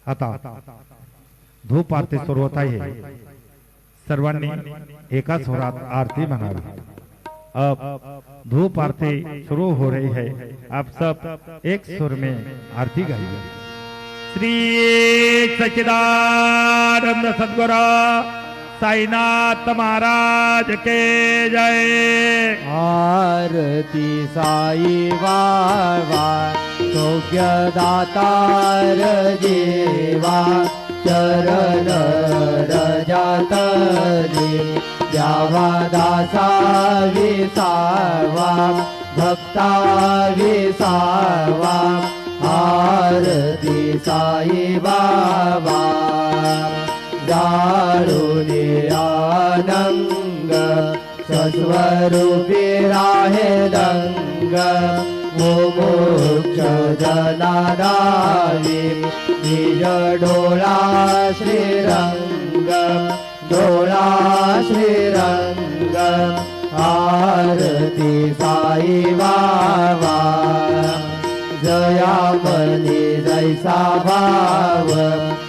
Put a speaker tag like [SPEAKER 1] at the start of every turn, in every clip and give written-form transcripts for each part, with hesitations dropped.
[SPEAKER 1] आता धूप आरती सुरू होत आहे। सर्वांनी एका स्वरात आरती म्हणावी। अब धूप आरती शुरू हो रही है। आप सब एक सुर में आरती गाइए। श्री सच्चिदानंद सद्गुरु साईनाथ महाराज के जय।
[SPEAKER 2] आरती साई बाबा सौख्य दातार जीवा चरण रजातली द्यावा दासा विसावा भक्ता विसावा। आरती साई बाबा दारुणी आनंग सस्वरूपी राहे दंग मोक्ष जनादावी निज डोळा श्रीरंग डोळा श्रीरंग। आरती साई बाबा जयामनी जैसा भाव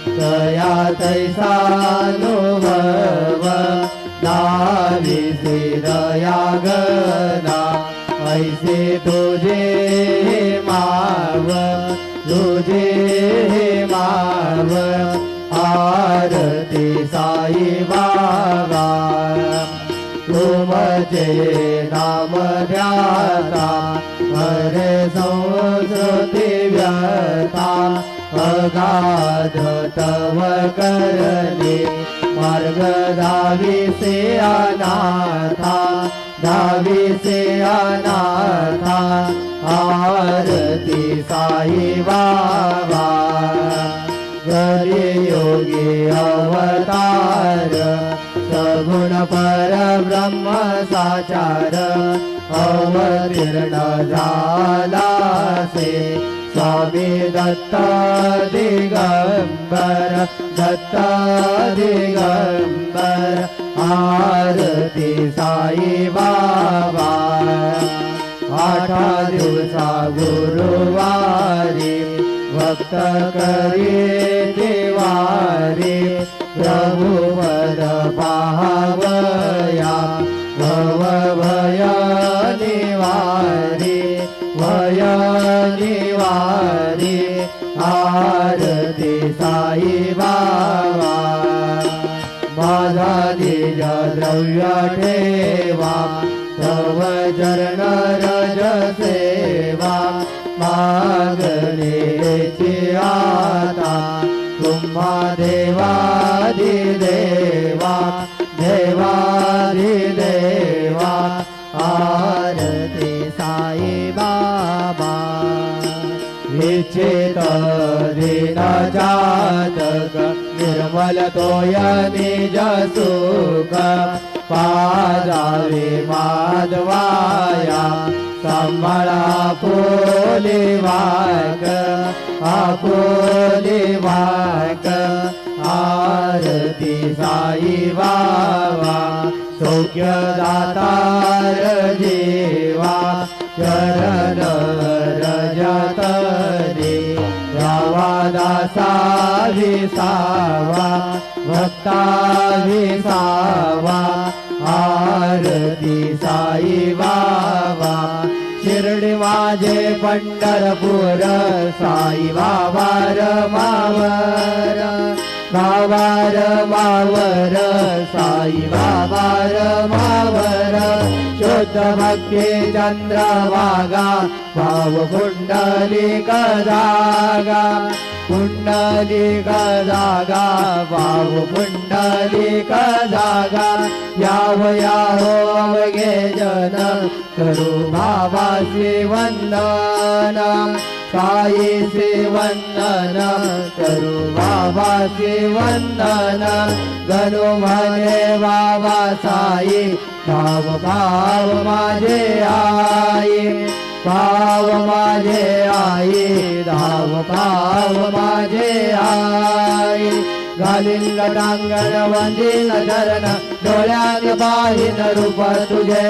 [SPEAKER 2] तया तैसा अनुभव दावी सिरया गना ऐसे तुझे माव तुझे माव। आरती साई बाबा तुमचे नाम ध्याता हरे संस्कृती व्यथा अगाध तव करणे मार्ग दावी से अनाथा दावी से अनाथा। आरती साई बाबा योगी अवतार सगुण पर ब्रह्म साचार अवतीर्ण झाला से स्वामी दत्त दिगंबर दत्त दिगंबर। आरती साई बाबा आठा दिवसा गुरुवारी भक्त करी देवारी प्रभु पद पाहावया भव भय निवारी भय निवारी। आरती साई बाबा माझा निज द्रव्य ठेवा तव चरण रज सेवा मागणेची आता तुम्हा देवादिदेवा देवादिदेवा। आरती साई बाबा निश्चित दिन जातक निर्मल तोय निज सुख पाजावे माधवाया सांभाळा आपुले वाक आपुले वाक। आरती साई बाबा सौख्य दातार जीवा चरण रजतने द्यावा दासा विसावा भक्ता विसावा। आरती साई बाबा शिर्डी माझे पंढरपूर साई बाबा रमावर बाबार मावर साई बाबा रमावर शुद्ध भक्ती चंद्रभागा भाव कुंडलिक जागा कुंडलिक जागा भाव कुंडलिक जागा। याव याहो अवघे जन करू भावासी वंदन साई से वंदन करू बाबासी वंदन। गणू म्हणे बाबा साई भाव भाव माझे आई भाव माझे आई धाव भाव माझे आई। घालील टांगण वंदील चरण डोळ्यात पाहिन रूप तुझे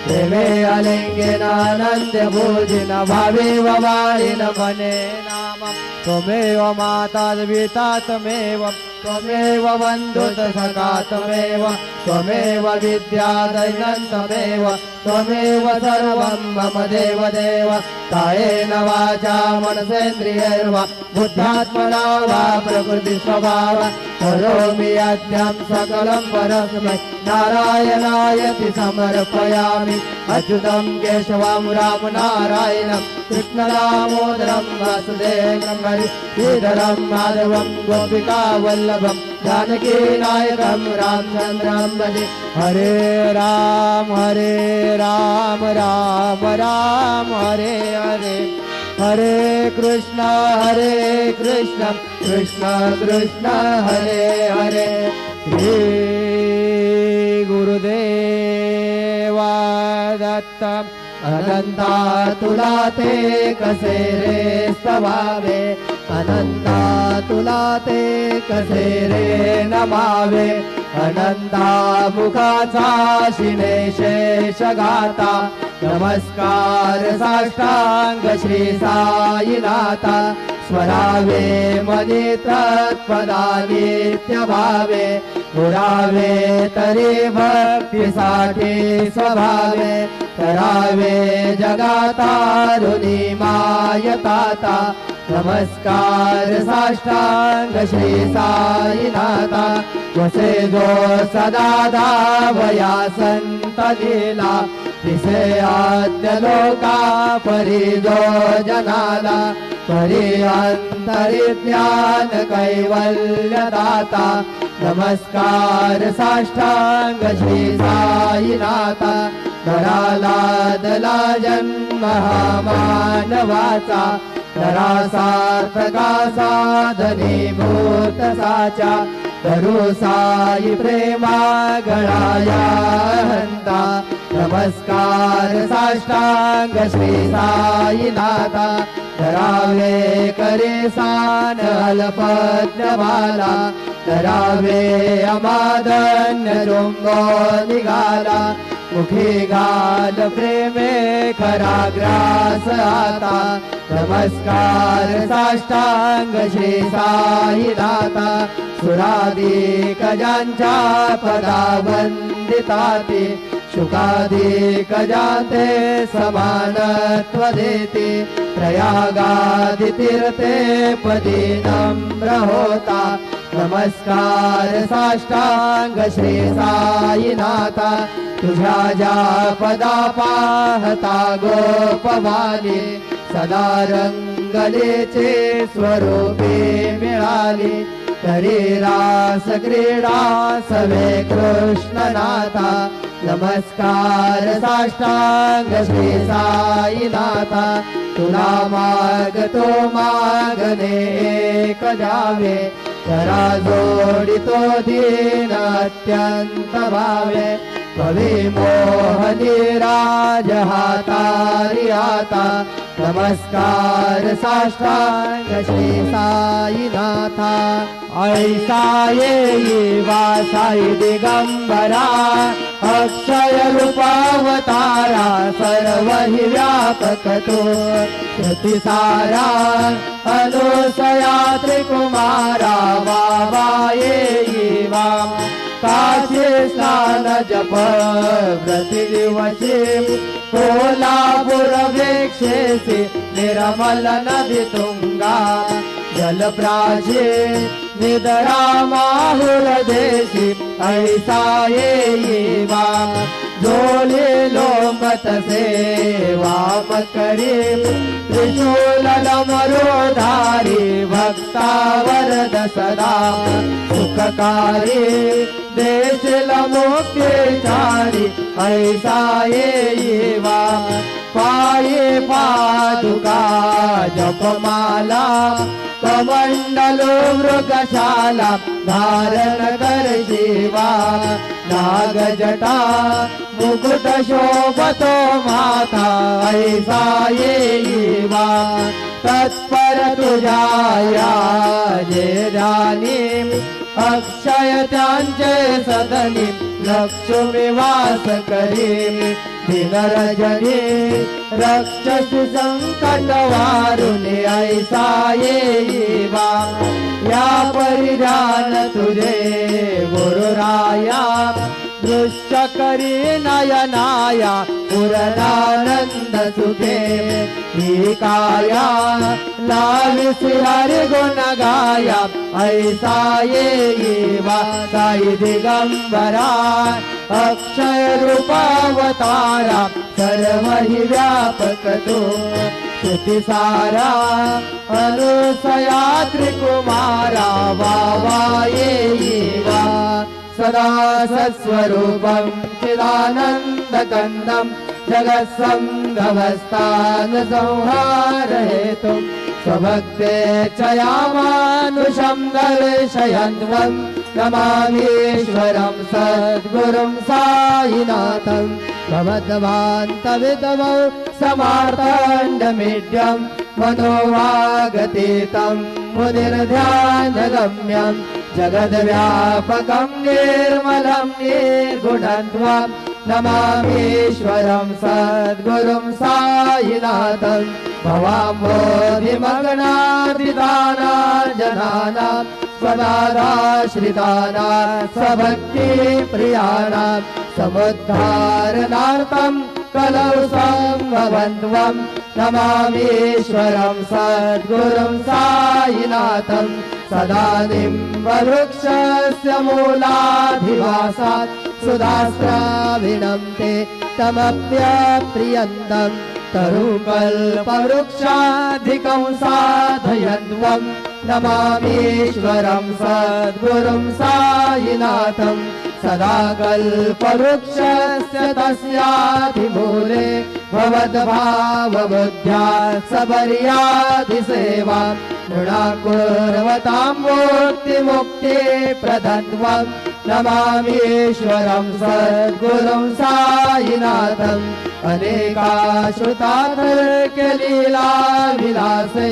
[SPEAKER 2] प्रेमे अलिंगेन अनन्य भोजिन भावेव वाणिन मने नाम त्वमेव माता पिता त्वमेव त्वमेव बन्धुत सखा त्वमेव त्वमेव विद्या दैनं त्वमेव त्वमेव सर्वं मम देव देव कायेन वाचा मनसेन्द्रियैर्वा बुद्ध्यात्मना वा प्रकृतिस्वभाव करोमि यज्ञं सकलं परस्मै नारायणायति समर्पयामि अच्युतं केशवं राम नारायणं कृष्णदामोदरं वासुदेवं हरिधरं माधवं गोपिकावल्लभं जानकीनायकं रामचन्द्रं भजे हरे राम राम राम हरे हरे हरे कृष्ण कृष्ण कृष्ण हरे हरे श्री गुरुदेवा दत्त अनंता तुला ते कसे रे स्तवावे अनंता तुला ते कसे रे नमावे अनंता मुखाचा शिने शेष गाता नमस्कार साष्टांग श्री साईनाथा स्वरावे मनी तत्पदा नित्य भावे पुरावे तरी भक्तीसाठी स्वभावे करावे जगातारुणी मायताता नमस्कार साष्टांग श्री साईनाथा वसे जो सदा धावया संत लीला दिसे आद्य लोका परी जो जनाला परी अंतरिज्ञान कैवल्य दाता नमस्कार साष्टांग श्री साईनाथा धराला दला जन्म हा मानवाचा धरा सार्थका साधनीभूत साचा धरू साई प्रेमा गळाया हंता नमस्कार साष्टांग श्री साईनाथा धरावे करे सान अल्पज्ञवाला धरावे अमादन्य जोंगो निघाला मुखी घाल प्रेमे खरा ग्रास आता नमस्कार साष्टांग श्री साईनाथा सुराधिक ज्यांच्या पदा वंदिताती शुकाधिक जाते समानत्व देते प्रयागादि तीर्थे पदी नम्र होता नमस्कार साष्टांग श्री साईनाथा तुझ्या ज्या पदा पाहता गोपवाली सदा रंगलेचे स्वरूपे मिळाली तरी रास क्रीडा सवे कृष्णनाथा नमस्कार साष्टांग श्री साईनाथा तुला मागतो मागणे एक जावे करा जोडितो दीन अत्यंत भावे कवी मोहनी राज हातारी आता नमस्कार साष्टांग श्री साईनाथा ऐसा येई वासाई दिगंबरा अक्षय रूपावतारा सर्व हि व्यापक तो श्रुतिसारा अनुसया त्रिकुमारा वावा येई वाम काशी स्नान जप प्रतिदिवशी कोल्हापूर वीक्षेसी निर्मल नदी तुंगा जलप्राची निदरा माहुर देशी ऐसा येई वाम जोली लोंबत से वाम करी त्रिशूल डमरुधारी भक्तावरद सदा सुखकारी देशल मुक्तिचारी ऐसा येई वाम पाये पादुका जपमाला कमंडलो मृगशाला धारण कर शिवा नागजटा मुकुट शोभतो माथा ऐसा येई वाम तत्पर तुझ्या जे राणी अक्षय त्यांचे सदनी लक्ष्मी वास करी दिनरजनी रक्षसि संकट वारुणी ऐसा येईवा या परिधान तुझे गुरुराया दृश्य करी नयनाया पूरणानंद सुखे ही काया लाविसी हरि गुण गाया ऐसा येईवा साई दिगंबरा अक्षय रूपावतारा सर्व ही व्यापक तू श्रुति सारा अनुसया त्रिकुमारा वावा येईवा सदा सत्स्वरूपं चिदानन्दकन्दं जगत्सङ्गवस्थान संहारहेतुं स्वभक्तेच्छयामानुषं दर्शयन्त्वं नमामीश्वरं सद्गुरुं साईनाथं भवद्भान्तविदमौ समार्ताण्डमीड्यं मनोवागतीतं मुनिर्ध्यानगम्यं जगद्व्यापकं निर्मलं निर्गुणत्वं नमामीश्वरं सद्गुरुं साईनाथं भवाम्बोधिमग्नार्दितानां स्वदादाश्रितानां स्वभक्तिप्रियाणां समुद्धारणार्थं कलौ सम्भवन्त्वं नमामीश्वरं सद्गुरुं साईनाथं सदा निम्बवृक्षस्य मूलाधिवासात् सुधास्राविणं ते तमप्यप्रियन्तं तरुकल्पवृक्षाधिकं साधयन्त्वं नमामीश्वरं सद्गुरुं साईनाथं सदा कल्पवृक्षस्य तस्याधिमूले भवद्भावबुद्ध्या सबर्याधिसेवा नृणाकुर्वतां मुक्तिप्रदत्वं नमामीश्वरं सद्गुरुं साईनाथं अनेकाश्रुतातर्कलीलाविलासे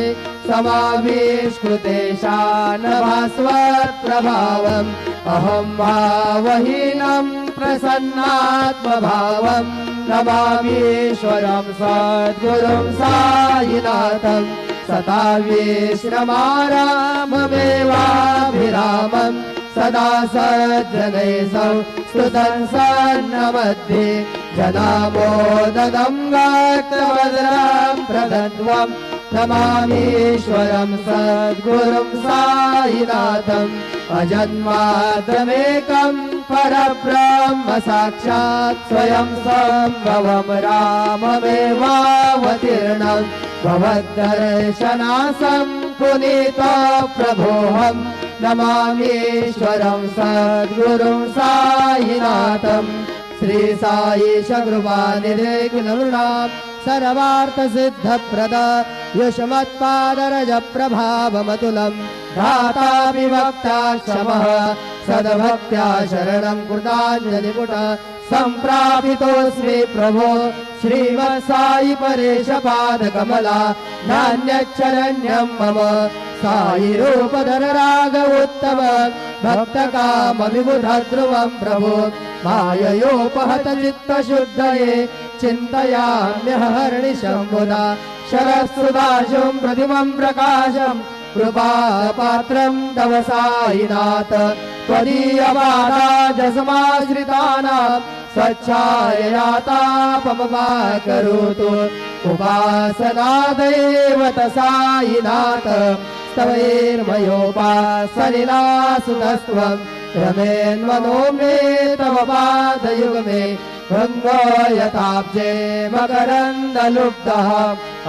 [SPEAKER 2] समाविष्कृतेशानभास्वत्प्रभावम् अहं भावहीनं प्रसन्नात्मभावं नमामीश्वरं सद्गुरुं साईनाथं सदा विश्रमाराममेवाभिरामं सदा सज्जनैः स्तुतं सन्नमध्ये जनामोदनं गात्रवदनं प्रदत्वं नमामीश्वरं सद्गुरुं साईनाथम् अजन्मात्रमेकं परब्रह्म साक्षात् स्वयं सम्भवं राममेवावतीर्णं भवद्दर्शनासं पुनीतो प्रभोऽहं नमामीश्वरं सद्गुरुं साईनाथम् श्री साईश कृपानिधे गुणगुणां सर्वार्थ सिद्धप्रद युष्मत्पादरज प्रभावमतुलं धाता विभक्ता क्षमः सद्भक्त्या शरणं कृताञ्जलिपुट सम्प्रापितोऽस्मि प्रभो श्रीमत्साई परेश पादकमला नान्यच्छरण्यं मम साई रूपधर राघवोत्तम भक्तकामविबुधध्रुवं प्रभो माययोपहत चित्तशुद्धये चिन्तयाम्यहर्निशं मुदा शरत्सुदाशुं प्रतिमं प्रकाशं कृपापात्रं तव साईनाथ त्वदीयपादाजसमाश्रितानां स्वच्छाययातापमपाकरोतु उपासनादेवत साईनाथ स्तवैर्मयोपासनिलासुतस्त्वं रमेन्मनो मे तव पादयुग्मे भङ्गो यथाब्जे मकरन्दलुब्धः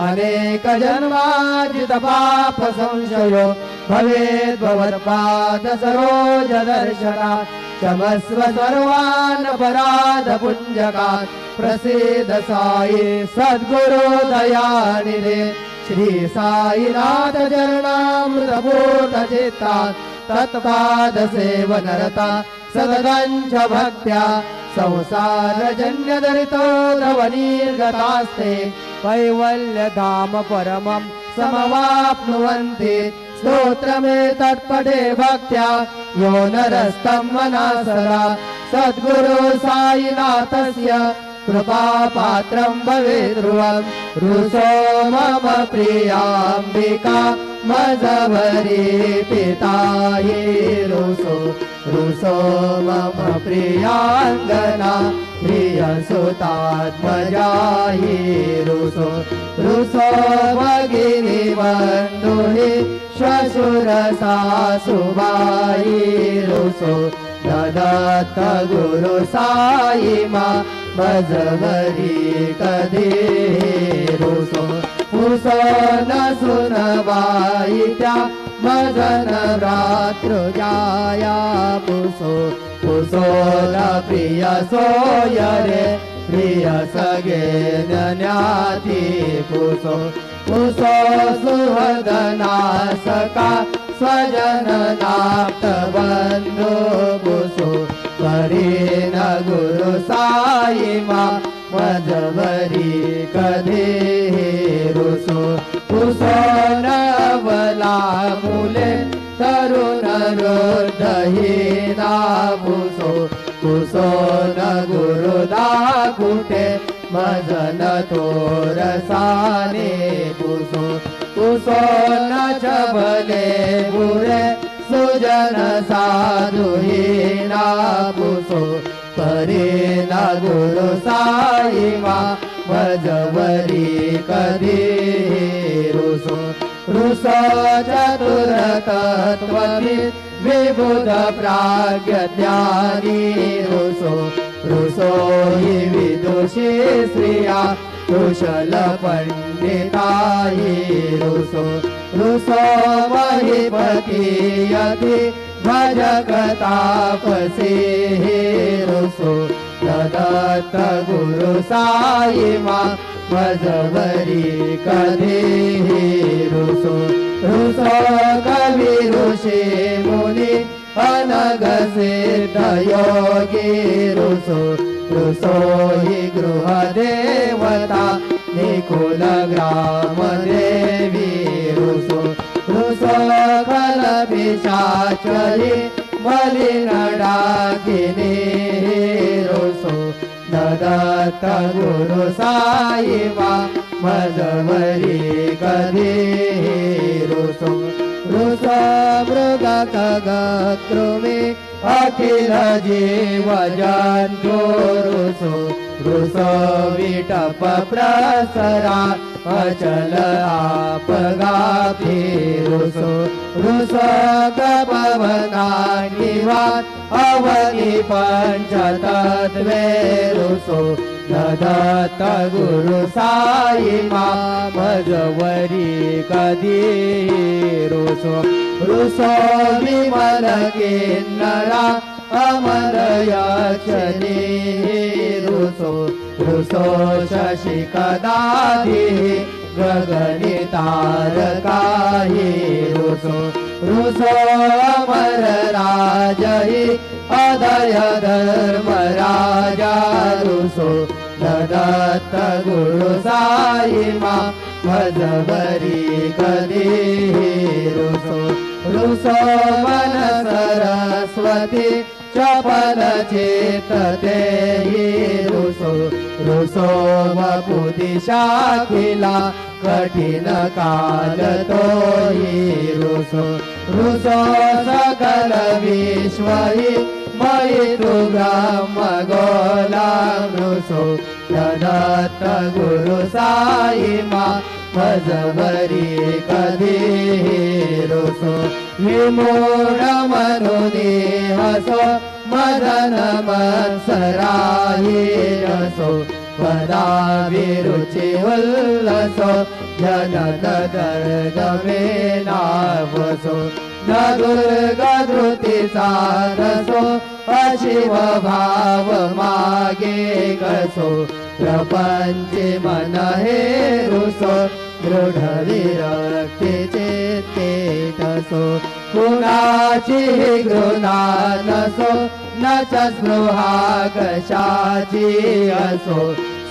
[SPEAKER 2] अनेकजन्मार्जितपापसंशयो भवेद्भवत्पादसरोजदर्शनात् क्षमस्व सर्वान् अपराधपुञ्जकात् प्रसीद साई सद्गुरो दयानिधे श्री साईनाथ चरणामृतपूर्णचित्तात् तत्पादसेवनरता सददञ्च भक्त्या संसारजन्यदरितो ध्रुवनिर्गतास्ते कैवल्यधाम परमं समवाप्नुवन्ति स्तोत्रमे तत्पठे भक्त्या यो नरस्तं मना सदा सद्गुरु साईनाथस्य कृपापात्रं भवेत् ध्रुवं रुसो मम प्रियाम्बिका मजवरी पिताये रुसो मम प्रियाङ्गना प्रियसुतात्मजाये रुसो भगिनी बन्धुनि श्वशुरसासुबायि रुसो दत्त गुरु साई मा मजवरी कधी रुसो न सुनवाई त्या मजन रात्र जाया पुसो न प्रिय सोय रे प्रिय सगे ज्ञाती पुसो सुहदनासका स्वजन नाप्त बंधु पुसो करीन गुरु साई मा मजवरी कधी रुसो नवला मुले तरुण रुद्धहीना पुसो न गुरु दाकुटे मजन थोरसाने पुसो न चबले बुरे सुजन साधुहीना पुसो करीन गुरु साई मा मजवरी कधी रुसो चतुर तत्त्वनि विबुध प्राज्ञ ज्ञानी रुसो हि विदुषी श्रिया कुशल पंडितायि रुसो महिपति यति भजक तापसी रुसो दत्त गुरु साई मा मजवरी कधी रुसो कवि ऋषि मुनि अनग सिद्ध योगी रुसो हि गृह देवता निकुल ग्राम देवी रुसो खल पिशाचरी मलिन डाकिनी रुसो दत्त गुरु साई मा मजवरी कधी रुसो मृग खग कृमि अखिल जीव जन्तु रुसो विटप प्रसरा अचल आपगापी रुसो गपवना निवात अवनि पंचतत्वे रुसो दत्त गुरु साई मा मजवरी कधी रुसो विमल किन्नरा अमर यक्षिणी रुसो शशि कदाधि गगनि तारकाहि रुसो अमर राजहि अदय धर्म राजा रुसो दत्त गुरु साई मा मजवरी कधी रुसो मन सरस्वती चपल चेतते रुसो वपुदिशा खिला कठिन काल तो रुसो सकल विश्व मयि तु ब्रह्म गोला रुसो दत्त गुरु साई मा मजवरी कधी रुसो विमूढ मनुनी हसो मदन मत्सरायि रसो पदा विरुचि उल्लसो जनक गर्ग में नावसो न दुर्गा धृति सारसो अशिव भाव मागे कसो प्रपंच मन हे रुसो दृढ विरक्ति चेते तसो कुणाची घृणा नसो न च स्पृहा कशाची असो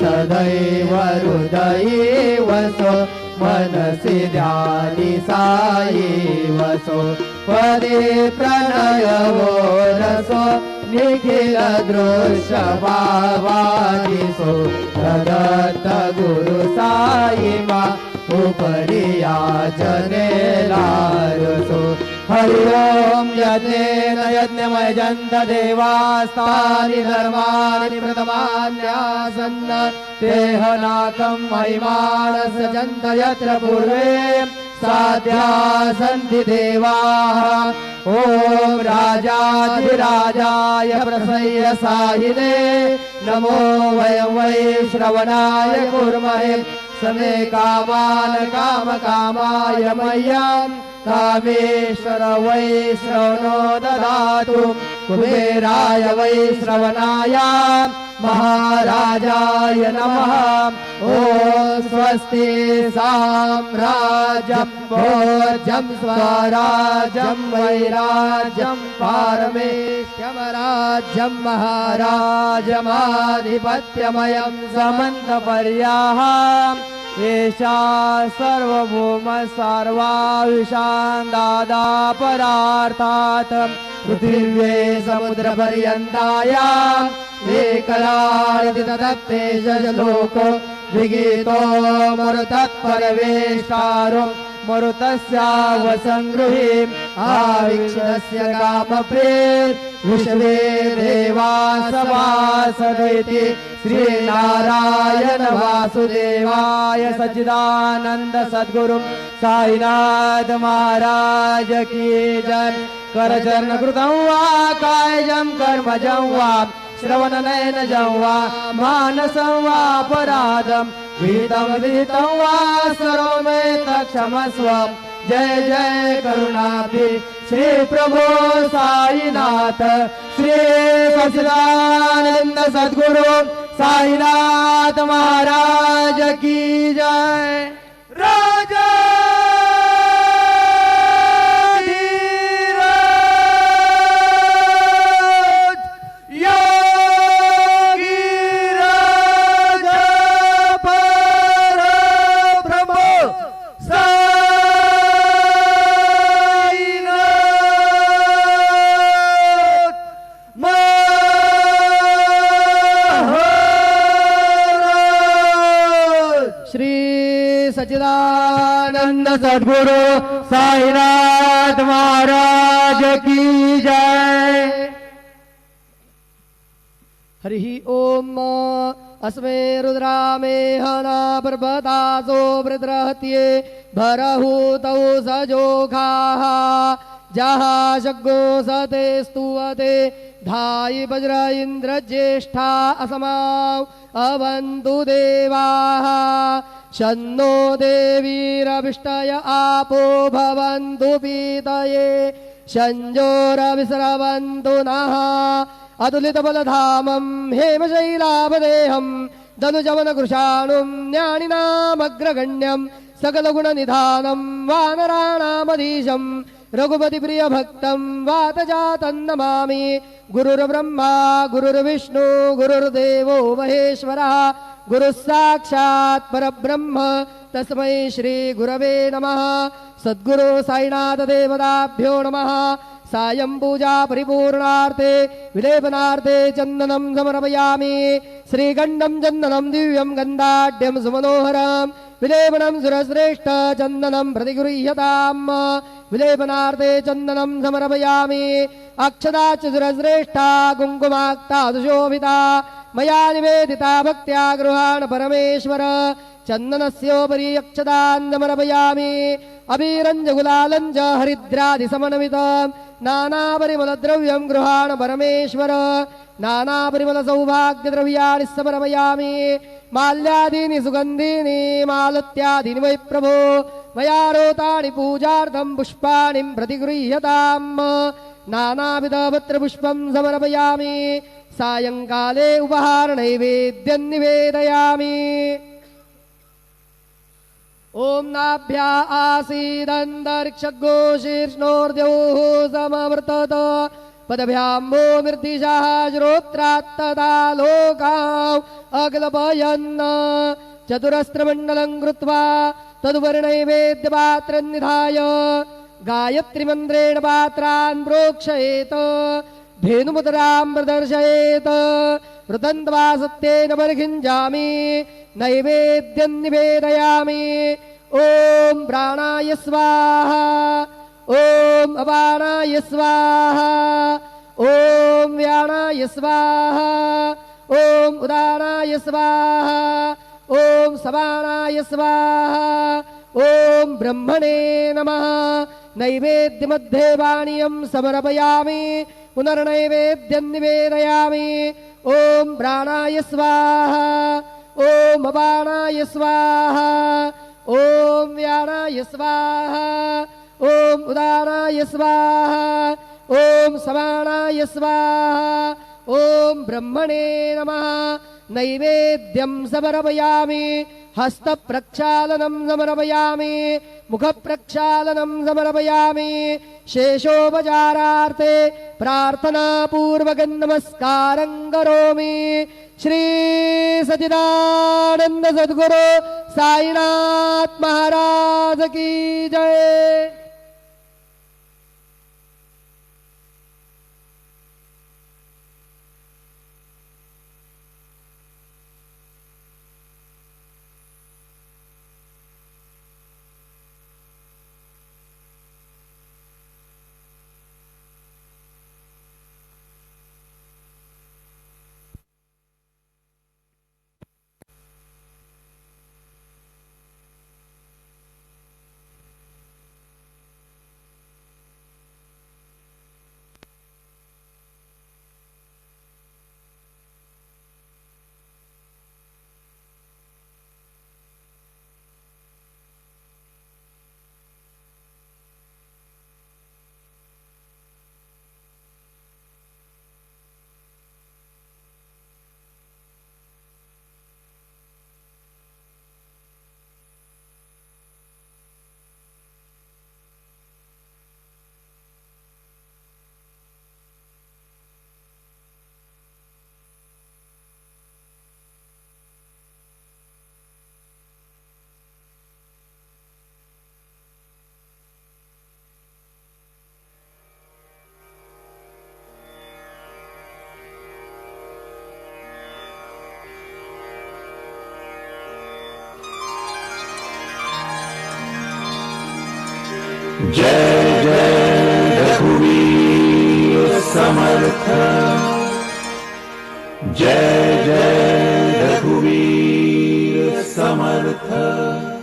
[SPEAKER 2] सदैव हृदयी वसो मनसि ध्यानि साई वसो पदे प्रणयवो रसो निखिल दृश्य भावादिसो दत्त गुरु साई मा उपरिया जनेलारसो हरि ओम यज्ञेन यज्ञमय जन्त देवास्तानि धर्माणि प्रथमान्यासन्न तेहनाकं महिमानस्य जन्त यत्र पूर्वे साध्या सन्ति देवाः ओम राजाधिराजाय प्रसय्य साहिने नमो वयं वै श्रवणाय कुर्महे समे कामान काम कामाय मह्यं कामेश्वर वै श्रवणो ददातु कुबेराय वै श्रवणाय महाराजाय नमः ॐ स्वस्ति साम्राज्यं भोज्यं स्वराज्यं वैराज्यं पारमेष्ठ्यमराज्यं महाराजमाधिपत्यमयं समन्तपर्याः एषा सर्वभौम सर्वाविशान् दादा परार्थात् पृथिव्ये समुद्रपर्यन्तायाम् एकलादिति तदत्ते जलोको विगीतो मरुतत्परवेष्टारो मरुतस्यावसङ्गृही आवीक्षणस्य कामप्रेत विश्वे देवा सभासदैति श्रीनारायण वासुदेवाय सच्चिदानंद सद्गुरु साईनाथ महाराज की जय करचरण कृतं वा कायजं कर्मजं वा श्रवण नयनजं वा मानसं वा अपराधं विहितं विहितं वा सर्वमे तत्क्षमस्व जय जय करुणाब्धि श्री प्रभु साईनाथ श्री सच्चिदानंद सद्गुरु साईनाथ महाराज की जय राजा सच्चिदानंद सद्गुरु साईनाथ महाराज की जय हरि ओम अस्मे रुद्रामे हना पर्वतासो वृद्रहत्ये भरहूतौ सजोखाः जहा शग्गो सते स्तुवते धायि वज्र इंद्र ज्येष्ठा असमाव अवन्तु देवाः शन्नो देवीरविष्टय आपो भवन्तु पीतये शञ्जोरविस्रवन्तु नः अतुलितबलधामं हेमशैलाभदेहं धनुजवनकृशाणुं ज्ञानिनामग्रगण्यं सकलगुणनिधानं वानराणामधीशं रघुपतिप्रियभक्तं वातजातं नमामि गुरुर्ब्रह्मा गुरुर्विष्णु गुरुर्देवो महेश्वरः गुरुः साक्षात् परब्रह्म तस्मै श्री गुरवे नमः सद्गुरु साईनाथ देवताभ्यो नमः सायं पूजा परिपूर्णार्थे विलेपनार्थे चन्दनं समर्पयामि श्रीगण्डं चन्दनं दिव्यं गन्धाढ्यं सुमनोहरं विलेपनं सुरश्रेष्ठ चन्दनं प्रतिगृह्यताम् विलेपनार्थे चन्दनं समर्पयामि अक्षदाच सुरश्रेष्ठा कुङ्कुमाक्ता सुशोभिता मया निवेदिता भक्त्या गृहाण परमेश्वर चन्दनस्योपरि अक्षदान् समर्पयामि अबीरञ्जगुलालञ्च हरिद्रादिसमन्वितं नानापरिमलद्रव्यं गृहाण परमेश्वर नानापरिमलसौभाग्यद्रव्याणि समर्पयामि माल्यादीनि सुगन्धीनि मालत्यादीनि वै प्रभो मया रोतानि पूजार्थं पुष्पाणि प्रतिगृह्यताम् नानाविधपत्रपुष्पं समर्पयामि सायंकाले उपहार नैवेद्यं निवेदयामि ओम नाभ्या आसीदन्तरिक्षगो शीर्ष्णोर्द्योः समवर्तत पदभ्याम्बो मृत्तिशाः श्रोत्रात्तदा लोकाः अग्लपयन् चतुरस्त्रमण्डलं कृत्वा तदुपरिणैवेद्यपात्रं निधाय गायत्रीमन्त्रेण पात्रान् प्रोक्षयेत् धेनुमुद्रां प्रदर्शयेत् वृतन्त्वा सत्येन परिखिञ्जामि नैवेद्यं निवेदयामि। ॐ प्राणाय स्वाहा ॐ अपानाय स्वाहा ॐ व्यानाय स्वाहा ॐ उदानाय स्वाहा ॐ समानाय स्वाहा ॐ ब्रह्मणे नमः। नैवेद्यमध्ये पानीयं समर्पयामि पुनर्नैवेद्यं निवेदयामि। ॐ प्राणाय स्वाहा ॐ अपानाय स्वाहा ॐ व्यानाय स्वाहा ॐ उदानाय स्वाहा ॐ समानाय स्वाहा ॐ ब्रह्मणे नमः। नैवेद्यं समर्पयामि हस्तप्रक्षालनं समर्पयामि मुखप्रक्षालनं समर्पयामि। शेषोपचारार्थे प्रार्थनापूर्वकं नमस्कारं करोमि। श्री सच्चिदानंद सद्गुरु साईनाथ महाराज की जय।
[SPEAKER 3] जय जय रघुवीर समर्थ, जय जय रघुवीर समर्थ।